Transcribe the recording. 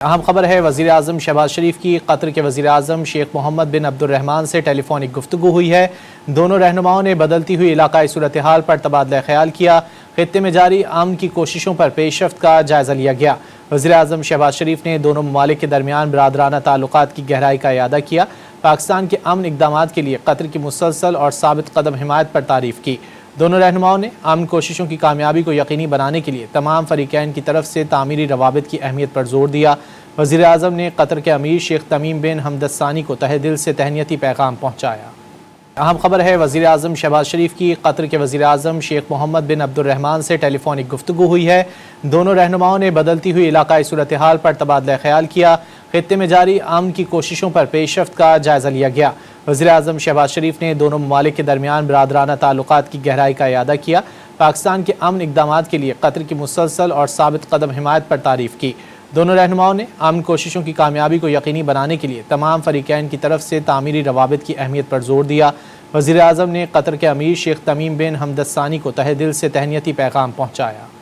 اہم خبر ہے وزیر اعظم شہباز شریف کی قطر کے وزیر اعظم شیخ محمد بن عبد الرحمن سے ٹیلی فونک گفتگو ہوئی ہے۔ دونوں رہنماؤں نے بدلتی ہوئی علاقائی صورتحال پر تبادلہ خیال کیا۔ خطے میں جاری امن کی کوششوں پر پیش رفت کا جائزہ لیا گیا۔ وزیر اعظم شہباز شریف نے دونوں ممالک کے درمیان برادرانہ تعلقات کی گہرائی کا اعادہ کیا۔ پاکستان کے امن اقدامات کے لیے قطر کی مسلسل اور ثابت قدم حمایت پر تعریف کی۔ دونوں رہنماؤں نے امن کوششوں کی کامیابی کو یقینی بنانے کے لیے تمام فریقین کی طرف سے تعمیری روابط کی اہمیت پر زور دیا۔ وزیر اعظم نے قطر کے امیر شیخ تمیم بن حمد الثانی کو تہہ دل سے تہنیتی پیغام پہنچایا۔ اہم خبر ہے وزیر اعظم شہباز شریف کی قطر کے وزیر اعظم شیخ محمد بن عبد الرحمن سے ٹیلی فونک گفتگو ہوئی ہے۔ دونوں رہنماؤں نے بدلتی ہوئی علاقائی صورتحال پر تبادلہ خیال کیا۔ خطے میں جاری امن کی کوششوں پر پیش رفت کا جائزہ لیا گیا۔ وزیر اعظم شہباز شریف نے دونوں ممالک کے درمیان برادرانہ تعلقات کی گہرائی کا اعادہ کیا۔ پاکستان کے امن اقدامات کے لیے قطر کی مسلسل اور ثابت قدم حمایت پر تعریف کی۔ دونوں رہنماؤں نے امن کوششوں کی کامیابی کو یقینی بنانے کے لیے تمام فریقین کی طرف سے تعمیری روابط کی اہمیت پر زور دیا۔ وزیر اعظم نے قطر کے امیر شیخ تمیم بن حمد الثانی کو تہہ دل سے تہنیتی پیغام پہنچایا۔